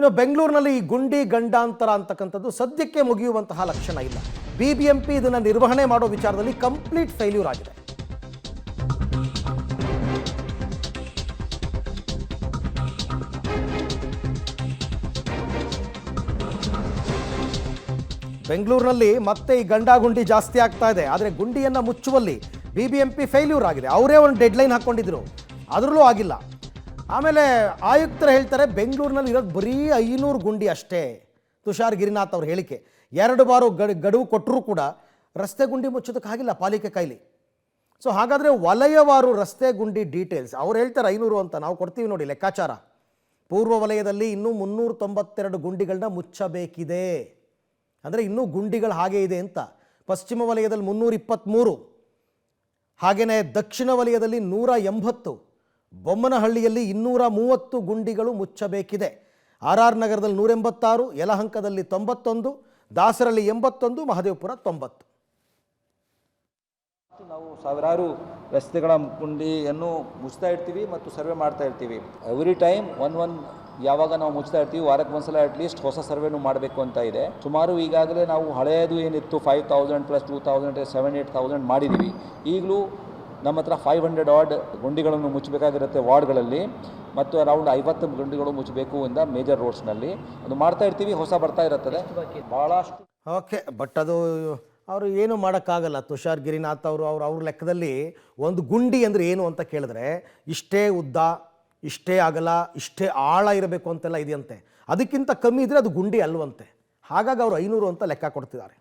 ಇನ್ನು ಬೆಂಗಳೂರಿನಲ್ಲಿ ಈ ಗುಂಡಿ ಗಂಡಾಂತರ ಅಂತಕ್ಕಂಥದ್ದು ಸದ್ಯಕ್ಕೆ ಮುಗಿಯುವಂತಹ ಲಕ್ಷಣ ಇಲ್ಲ. ಬಿಬಿಎಂಪಿ ಇದನ್ನು ನಿರ್ವಹಣೆ ಮಾಡೋ ವಿಚಾರದಲ್ಲಿ ಕಂಪ್ಲೀಟ್ ಫೇಲ್ಯೂರ್ ಆಗಿದೆ. ಬೆಂಗಳೂರಿನಲ್ಲಿ ಮತ್ತೆ ಈ ಗಂಡಾಗುಂಡಿ ಜಾಸ್ತಿ ಆಗ್ತಾ ಇದೆ. ಆದರೆ ಗುಂಡಿಯನ್ನು ಮುಚ್ಚುವಲ್ಲಿ ಬಿಬಿಎಂಪಿ ಫೇಲ್ಯೂರ್ ಆಗಿದೆ. ಅವರೇ ಒಂದು ಡೆಡ್ಲೈನ್ ಹಾಕ್ಕೊಂಡಿದ್ರು, ಅದರಲ್ಲೂ ಆಗಿಲ್ಲ. ಆಮೇಲೆ ಆಯುಕ್ತರು ಹೇಳ್ತಾರೆ ಬೆಂಗಳೂರಿನಲ್ಲಿ ಇರೋದು ಬರೀ 500 ಗುಂಡಿ ಅಷ್ಟೇ. ತುಷಾರ್ ಗಿರಿನಾಥ್ ಅವ್ರ ಹೇಳಿಕೆ. 2 ಬಾರು ಗಡುವು ಕೊಟ್ಟರೂ ಕೂಡ ರಸ್ತೆ ಗುಂಡಿ ಮುಚ್ಚೋದಕ್ಕಾಗಿಲ್ಲ ಪಾಲಿಕೆ ಕೈಲಿ. ಸೊ ಹಾಗಾದರೆ ವಲಯವಾರು ರಸ್ತೆ ಗುಂಡಿ ಡೀಟೇಲ್ಸ್ ಅವ್ರು ಹೇಳ್ತಾರೆ 500 ಅಂತ. ನಾವು ಕೊಡ್ತೀವಿ ನೋಡಿ ಲೆಕ್ಕಾಚಾರ. ಪೂರ್ವ ವಲಯದಲ್ಲಿ ಇನ್ನೂ 392 ಗುಂಡಿಗಳನ್ನ ಮುಚ್ಚಬೇಕಿದೆ. ಅಂದರೆ ಇನ್ನೂ ಗುಂಡಿಗಳು ಹಾಗೆ ಇದೆ ಅಂತ. ಪಶ್ಚಿಮ ವಲಯದಲ್ಲಿ 323, ಹಾಗೆಯೇ ದಕ್ಷಿಣ ವಲಯದಲ್ಲಿ 180, ಬೊಮ್ಮನಹಳ್ಳಿಯಲ್ಲಿ 230 ಗುಂಡಿಗಳು ಮುಚ್ಚಬೇಕಿದೆ. RR ನಗರದಲ್ಲಿ 186, ಯಲಹಂಕದಲ್ಲಿ 91, ದಾಸರಳ್ಳಿ 81, ಮಹದೇವಪುರ 90. ನಾವು ಸಾವಿರಾರು ರಸ್ತೆಗಳ ಗುಂಡಿಯನ್ನು ಮುಚ್ತಾ ಇರ್ತೀವಿ ಮತ್ತು ಸರ್ವೆ ಮಾಡ್ತಾ ಇರ್ತೀವಿ. ಎವ್ರಿ ಟೈಮ್ ಯಾವಾಗ ನಾವು ಮುಚ್ತಾ ಇರ್ತೀವಿ ವಾರಕ್ಕೆ ಒಂದ್ಸಲ ಅಟ್ಲೀಸ್ಟ್ ಹೊಸ ಸರ್ವೆನೂ ಮಾಡಬೇಕು ಅಂತ ಇದೆ. ಸುಮಾರು ಈಗಾಗಲೇ ನಾವು ಹಳೆಯದು ಏನಿತ್ತು 5000 ಪ್ಲಸ್ 2000 7-8,000 ಮಾಡಿದ್ದೀವಿ. ಈಗಲೂ ನಮ್ಮ ಹತ್ರ 500 ಆಡ್ ಗುಂಡಿಗಳನ್ನು ಮುಚ್ಚಬೇಕಾಗಿರುತ್ತೆ ವಾರ್ಡ್ಗಳಲ್ಲಿ, ಮತ್ತು ಅರೌಂಡ್ 50 ಗುಂಡಿಗಳು ಮುಚ್ಚಬೇಕು ಇಂದ ಮೇಜರ್ ರೋಡ್ಸ್ನಲ್ಲಿ. ಅದು ಮಾಡ್ತಾ ಇರ್ತೀವಿ, ಹೊಸ ಬರ್ತಾ ಇರುತ್ತದೆ ಭಾಳಷ್ಟು. ಓಕೆ, ಬಟ್ ಅದು ಅವರು ಏನು ಮಾಡೋಕ್ಕಾಗಲ್ಲ. ತುಷಾರ್ ಗಿರಿನಾಥ್ ಅವ್ರ ಲೆಕ್ಕದಲ್ಲಿ ಒಂದು ಗುಂಡಿ ಅಂದರೆ ಏನು ಅಂತ ಕೇಳಿದ್ರೆ ಇಷ್ಟೇ ಉದ್ದ, ಇಷ್ಟೇ ಅಗಲ, ಇಷ್ಟೇ ಆಳ ಇರಬೇಕು ಅಂತೆಲ್ಲ ಇದೆಯಂತೆ. ಅದಕ್ಕಿಂತ ಕಮ್ಮಿ ಇದ್ದರೆ ಅದು ಗುಂಡಿ ಅಲ್ವಂತೆ. ಹಾಗಾಗಿ ಅವರು 500 ಅಂತ ಲೆಕ್ಕ ಕೊಡ್ತಿದ್ದಾರೆ.